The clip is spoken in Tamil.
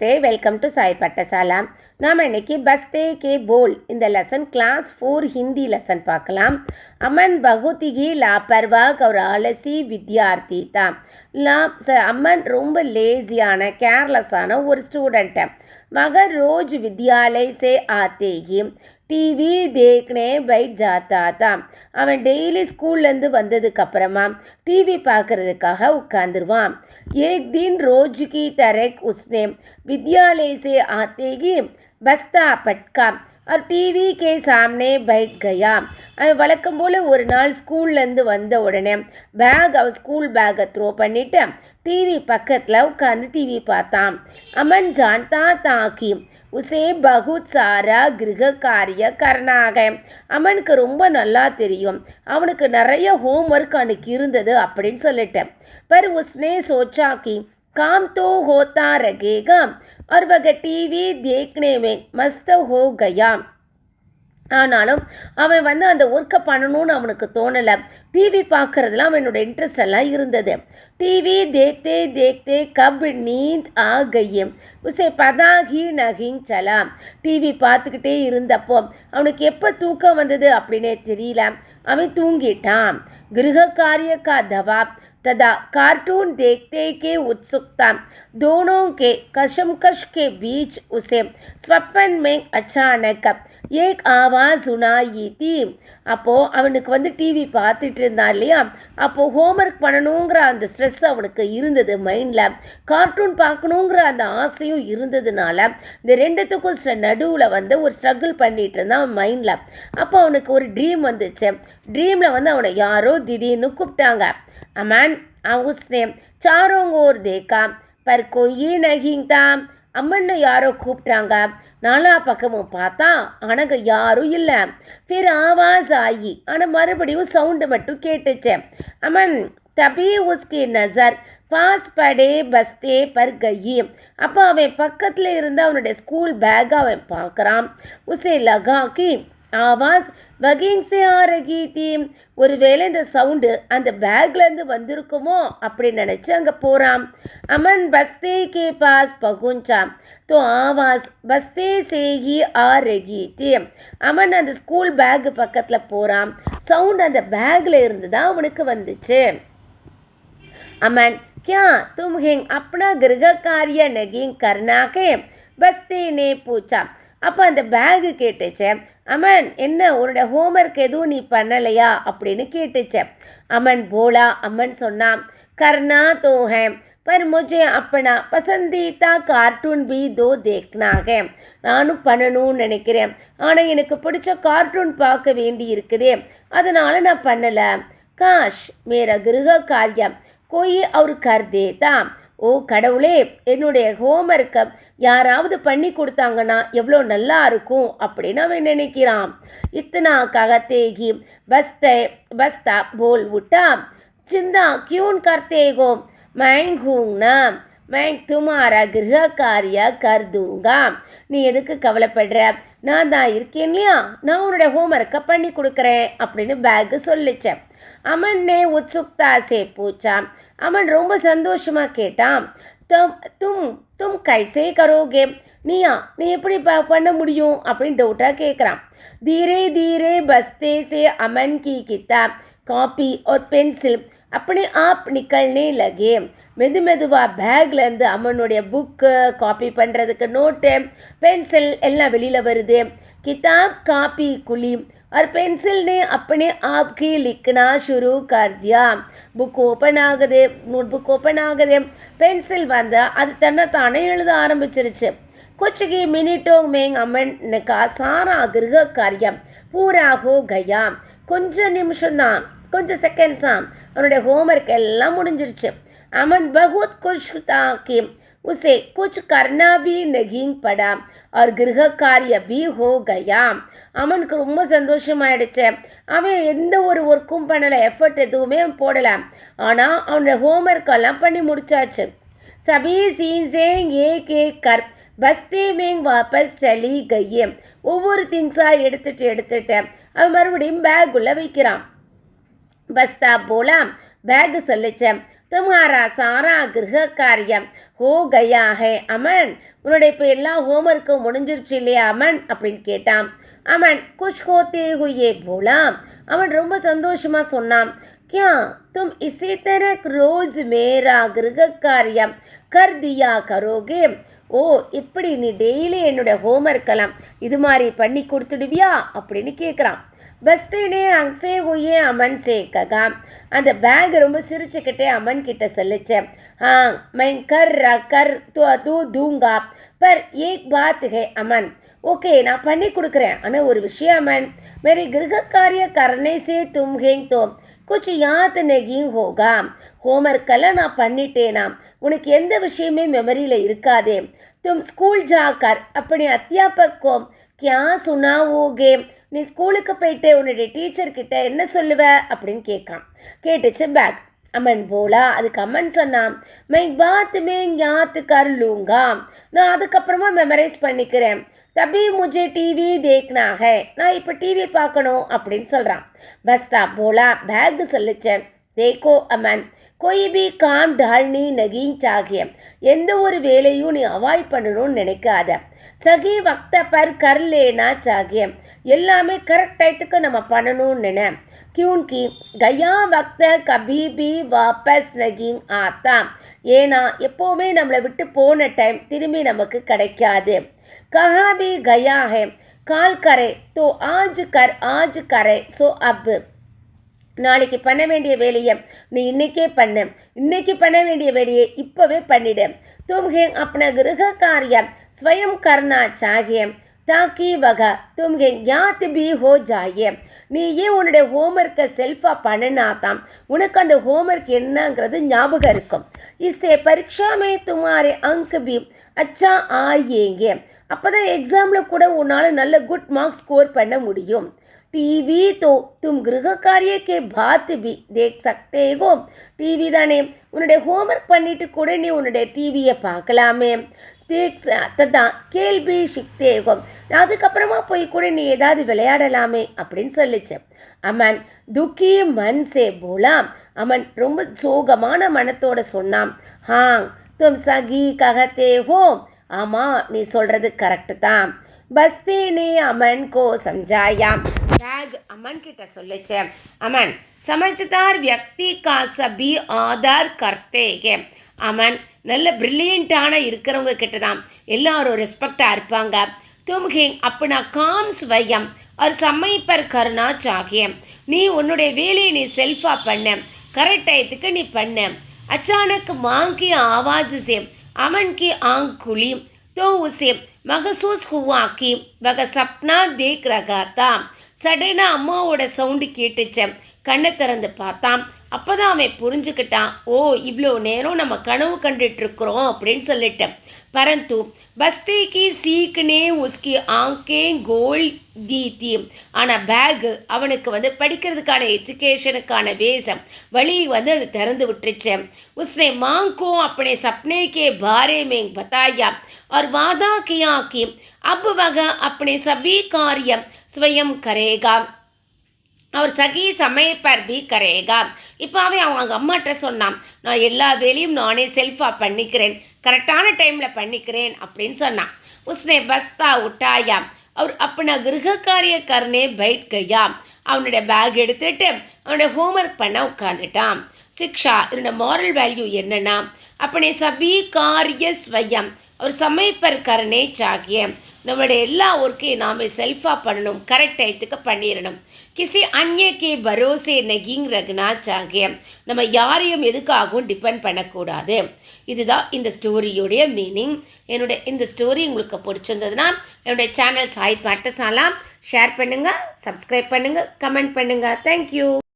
Namaste, welcome to Sai Pattasala. நாம் இன்னைக்கு பஸ்தே கே போல் இந்த லெசன் கிளாஸ் 4 ஹிந்தி லெசன் பார்க்கலாம். अमन बहुत ही लापरवाह और आलसी विद्यार्थी था. अमन ரொம்ப லேசியான கேர்லெஸ்ஸான ஒரு ஸ்டூடெண்ட்டு. मगर रोज विद्यालय से आते ही டிவி देखने बैठ जाता था. அவன் டெய்லி ஸ்கூல்லேருந்து வந்ததுக்கு அப்புறமா டிவி பார்க்கறதுக்காக உட்காந்துருவான். एक दिन रोज की तरह उसने विद्यालय से आते ही बस्ता पटका और டிவி கே சாம்னே बैठ गया. அவன் வழக்கம் போல் ஒரு நாள் ஸ்கூல்லேருந்து வந்த உடனே அவன் ஸ்கூல் பேக்கை த்ரோ பண்ணிவிட்டு டிவி பக்கத்தில் உட்காந்து டிவி பார்த்தான். அமன் ஜான்தா தாக்கி உசே பகுத் சாரா கிரக காரிய கர்னாக. அவனுக்கு ரொம்ப நல்லா தெரியும் அவனுக்கு நிறைய ஹோம்ஒர்க் அன்னைக்கு இருந்தது அப்படின்னு சொல்லிட்டேன். पर उसने सोचा कि काम तो होता रहेगा और वह टीवी देखने में मस्त हो गया. ஆனாலும் அவன் அந்த ஒர்க்கை பண்ணணும்னு அவனுக்கு தோணலை. டிவி பார்க்குறதுல அவனோட இன்ட்ரெஸ்ட் எல்லாம் இருந்தது. டிவி தேக்தே தேக்தே கப் நீந்த் ஆ கை உசே பதாகி நகிங் சலா. டிவி பார்த்துக்கிட்டே இருந்தப்போ அவனுக்கு எப்போ தூக்கம் வந்தது அப்படின்னே தெரியல. அவன் தூங்கிட்டான். கிரக காரிய கா தவாப் तदा कार्टून देखते के उत्सुकता दोनों के कशमकश के बीच उसे स्वप्न में अचानक एक आवाज़ सुनाई थी. அப்போது அவனுக்கு டிவி பார்த்துட்டு இருந்தான் இல்லையா, அப்போது ஹோம்ஒர்க் பண்ணணுங்கிற அந்த ஸ்ட்ரெஸ் அவனுக்கு இருந்தது மைண்டில். கார்ட்டூன் பார்க்கணுங்கிற அந்த ஆசையும் இருந்ததுனால இந்த ரெண்டுத்துக்கும் நடுவில் ஒரு ஸ்ட்ரகிள் பண்ணிகிட்டு இருந்தான் அவன் மைண்டில். அப்போ அவனுக்கு ஒரு ட்ரீம் வந்துச்சு. ட்ரீமில் அவனை யாரோ திடீர்னு கூப்பிட்டாங்க. अमन उसने चारों ओर देखा पर कोई नहीं था. அம்மன்னு யாரோ கூப்பிட்டாங்க. நாலா பக்கமும் பார்த்தா ஆனால் யாரும் இல்லை. फिर आवाज़ आई ஆனால் மறுபடியும் சவுண்டு மட்டும் கேட்டுச்சு. अमन तभी उसकी नज़र पास पड़े बस्ते पर गई. அப்போ அவன் பக்கத்தில் இருந்து அவனுடைய ஸ்கூல் பேக் அவன் பார்க்குறான். उसे लगा कि ஆவாஸ் வகிங் சே ஆ ரகி தீ. ஒருவேளை இந்த சவுண்டு அந்த பேக்லேருந்து வந்திருக்குமோ அப்படின்னு நினச்சி அங்கே போகிறான். அமன் பஸ்தே கே பாஸ் பகுஞ்சா தோ ஆவாஸ் பஸ்தே சே ஹி ஆ ரகி தீ. அமன் அந்த ஸ்கூல் பேக் பக்கத்தில் போகிறான். சவுண்ட் அந்த பேக்கில் இருந்து தான் அவனுக்கு வந்துச்சு. अमन क्या तुम हैं अपना गृह कार्य नहीं करना के बस्ते ने पूछा. அப்போ அந்த பேகு கேட்டுச்சு. அமன் என்ன உன்னோட ஹோம்ஒர்க் எதுவும் நீ பண்ணலையா அப்படின்னு கேட்டுச்சு. அமன் போலா அம்மன் சொன்னான் கர்னா தோ ஹே पर मुझे अपना पसंदीदा कार्टून भी दो देखना है. நானும் பண்ணணும்னு நினைக்கிறேன், ஆனால் எனக்கு பிடிச்ச கார்ட்டூன் பார்க்க வேண்டி இருக்குதே, அதனால நான் பண்ணலை. காஷ் மேரா கிரக காரியம் கோயி அவர் கர் தேதா. ஓ கடவுளே, என்னுடைய ஹோம்ஒர்க்கை யாராவது பண்ணி கொடுத்தாங்கன்னா எவ்வளோ நல்லா இருக்கும் அப்படின்னு அவன் நினைக்கிறான். இத்தனா ககத்தேகி பஸ்தா போல் விட்டா சிந்தா கியூன் கர்த்தேகோ மைங்கூங்னா मैं तुम्हारा गृह कार्य कर दूंगा. நீ எதுக்கு கவலைப்படுற, நான் தான் இருக்கேன் இல்லையா, நான் உன்னோட ஹோம்ஒர்க்கை பண்ணி கொடுக்குறேன் அப்படின்னு பேக்கு சொல்லிச்சேன். அமன்னே உத்சுக்தா சே பூச்சா. அமன் ரொம்ப சந்தோஷமாக கேட்டான். தும் தும் கைசே கரோகே. நீ எப்படி பண்ண முடியும் அப்படின்னு டவுட்டாக கேட்குறான். धीरे धीरे बस्ते से अमन की किताब कॉपी और पेंसिल अपने आप निकलने लगे. மெதுவாக பேக்லேருந்து அம்மனுடைய புக்கு, காப்பி பண்ணுறதுக்கு நோட்டு, பென்சில் எல்லாம் வெளியில் வருது. கிதாப் காப்பி குலி और पेंसिल ने अपने आप ही लिखना शुरू कर दिया. புக் ஓப்பன் ஆகுது, நோட் புக் ஓப்பன் ஆகுது, பென்சில் அது தன்னைத்தானே எழுத ஆரம்பிச்சிருச்சு. कुछ ही मिनटों में अमन का सारा गृह कार्य पूरा हो गया. கொஞ்சம் நிமிஷம்தான், கொஞ்சம் செகண்ட்ஸ் தான் அவனுடைய ஹோம்ஒர்க் எல்லாம் முடிஞ்சிருச்சு. अमन बहुत खुश था कि उसे कुछ करना भी नहीं पड़ा और गृह कार्य भी हो गया. அவனுக்கு ரொம்ப சந்தோஷமாயிடுச்சு. அவன் எந்த ஒரு ஒர்க்கும் பண்ணலை, எஃபர்ட் எதுவுமே போடலை, ஆனால் அவனோட ஹோம்ஒர்க் எல்லாம் பண்ணி முடிச்சாச்சு. சபி சீன்ஸே ஏக் ஏக் கர் பஸ்தே மேங் வாபஸ் சலி கை. ஒவ்வொரு திங்ஸாக எடுத்துட்டு அவன் மறுபடியும் பேக்குள்ளே வைக்கிறான். பஸ்தா போலாம் பேக்கு சொல்லிச்சேன். तुम्हारा सारा गृह कार्य हो गया है अमन உன்னுடைய இப்போ எல்லா ஹோம்ஒர்க்கும் முடிஞ்சிருச்சு இல்லையா அமன் அப்படின்னு கேட்டான். அமன் குஷ் ஹோத்தே ஹுயே போலாம். அவன் ரொம்ப சந்தோஷமா சொன்னான். क्या तुम इसी तरह रोज मेरा गृह कार्य कर दिया करोगे? ஓ இப்படி நீ டெய்லி என்னோட ஹோம்ஒர்க்கெல்லாம் இது மாதிரி பண்ணி கொடுத்துடுவியா அப்படின்னு கேட்குறான். பஸ்தேனே அங்கே ஹுயே அமன் சே ககா. அந்த பேக் ரொம்ப சிரிச்சுக்கிட்டே அமன் கிட்ட சொல்லிச்சேன். मैं कर तू दूंगा पर एक बात है अमन. ஓகே நான் பண்ணி கொடுக்குறேன், ஆனால் ஒரு விஷயம் அமன், मेरे गृह कार्य करने से तुम्हें तो कुछ याद नहीं होगा. ஹோம்ஒர்க்கெல்லாம் நான் பண்ணிட்டேனா உனக்கு எந்த விஷயமே மெமரியில் இருக்காதே. तुम स्कूल जाकर अपने अध्यापक को क्या सुनाओगे? நீ ஸ்கூலுக்கு போயிட்டு உன்னுடைய டீச்சர்கிட்ட என்ன சொல்லுவ அப்படின்னு கேட்டுச்சு பேக். அமன் போலா. அதுக்கு அமன் சொன்னான், மை பாத் மே யாத் கர் லூங்கா. நான் அதுக்கப்புறமா மெமரைஸ் பண்ணிக்கிறேன். தபி முझे டிவி தேக்னா ஹை. நான் இப்போ டிவி பார்க்கணும் அப்படின்னு சொல்கிறான். பஸ்தா போலா. பேக் சொல்லிச்சேன். தேக்கோ அமன் कोई भी काम ढालनी नहीं चाहिए. எந்த ஒரு வேலையும் நீ அவாய்ட் பண்ணணும்னு நினைக்காத. சகி வக்த பர் கர் லேனா चाहिए. எல்லாமே கரெக்ட் டயத்துக்கு நம்ம பண்ணணும்னு நினை. क्योंकि गया वक्त कभी भी वापस नहीं आता. ஏன்னா எப்போவுமே நம்மளை விட்டு போன டைம் திரும்பி நமக்கு கிடைக்காது. कहा भी गया है काल करे तो आज करे सो अब. நாளைக்கு பண்ண வேண்டிய வேலையை நீ இன்னைக்கே பண்ணு, இன்னைக்கு பண்ண வேண்டிய வேலையை இப்போவே பண்ணிடு. तुम्हें अपना गृह कार्य स्वयं करना चाहिए ताकि वह तुम्हें याद भी हो जाए. நீ ஏன் உன்னுடைய ஹோம்ஒர்க்கை செல்ஃபாக பண்ணினாதான் உனக்கு அந்த ஹோம்ஒர்க் என்னங்கிறது ஞாபகம் இருக்கும். इससे परीक्षा में तुम्हारे अंक भी अच्छा आएंगे. அப்போ தான் எக்ஸாமில் கூட உன்னால் நல்ல குட் மார்க்ஸ் ஸ்கோர் பண்ண முடியும். टीवी तो तुम गृह कार्य के बाद भी देख सकते हो. டிவி தானே, உன்னுடைய ஹோம்ஒர்க் பண்ணிட்டு கூட நீ உன்னுடைய டிவியை பார்க்கலாமே. தான் கேள்வி சிக்தேகம். அதுக்கப்புறமா போய் கூட நீ ஏதாவது விளையாடலாமே அப்படின்னு சொல்லிச்சு. அமன் துக்கி மன் சே போலாம். அமன் ரொம்ப சோகமான மனத்தோட சொன்னான். தும் சகி ககத்தே ஹோ. ஆமாம் நீ சொல்கிறது கரெக்டு தான். பஸ்தே ने अमन को समझाया. बैग अमन கிட்ட சொல்லிச்சு. अमन समझदार व्यक्ति का सभी आदर करते हैं. अमन நல்ல பிரில்லியண்ட்டான இருக்கிறவங்க கிட்ட தான் எல்லாரும் ரெஸ்பெக்டாக இருப்பாங்க. तुम्हें अपना काम स्वयं और समय पर करना चाहिए. நீ உன்னுடைய வேலையை நீ செல்ஃபாக பண்ண, கரெக்ட் டயத்துக்கு நீ பண்ண. अचानक मां की आवाज़ से अमन की आंख खुली तो उसे महसूस हुआ कि वह सपना देख रहा था. சடனாக அம்மாவோட சவுண்டு கேட்டுச்சு. கண்ணை திறந்து பார்த்தான். அப்போ தான் அவன் புரிஞ்சுக்கிட்டான், ஓ இவ்வளோ நேரம் நம்ம கனவு கண்டுட்ருக்குறோம் அப்படின்னு சொல்லிட்டேன். பரந்து பஸ்தே கி சீக்னே உஸ்கி ஆங்கே கோல் தி தி. ஆனால் பேகு அவனுக்கு படிக்கிறதுக்கான எஜுகேஷனுக்கான வேஷம் வழி அது திறந்து விட்டுருச்சு. உஸ்னே மாங்கோ अपने सपने के बारे में बताया और वादा किया कि अब वह अपने सभी कार्य स्वयं करेगा और सही समय पर भी करेगा. இப்போ அவன் அவங்க அம்மாட்ட சொன்னான், நான் எல்லா வேலையும் நானே செல்ஃபாக பண்ணிக்கிறேன், கரெக்டான டைமில் பண்ணிக்கிறேன் அப்படின்னு சொன்னான். உஸ்னே பஸ்தா உட்டாயா और अपना गृह कार्य करने बैठ गया. அவனுடைய பேக் எடுத்துட்டு அவனுடைய ஹோம்ஒர்க் பண்ண உட்காந்துட்டான். சிக்ஷா இதோட மாரல் வேல்யூ என்னன்னா, अपने सभी कार्य स्वयं और समय पर करने चाहिए. நம்மளுடைய எல்லா ஒர்க்கையும் நாம் செல்ஃபாக பண்ணணும், கரெக்ட் டயத்துக்கு பண்ணிடணும். கிசி அந்நியக்கே பரோசே நகிங் ரகுனா சாகிய. நம்ம யாரையும் எதுக்காகவும் டிபெண்ட் பண்ணக்கூடாது. இதுதான் இந்த ஸ்டோரியோடைய மீனிங். இந்த ஸ்டோரி உங்களுக்கு பிடிச்சிருந்ததுன்னா என்னுடைய சேனல் சாய் பாட்டசாலா ஷேர் பண்ணுங்கள், சப்ஸ்கிரைப் பண்ணுங்கள், கமெண்ட் பண்ணுங்கள். தேங்க்யூ.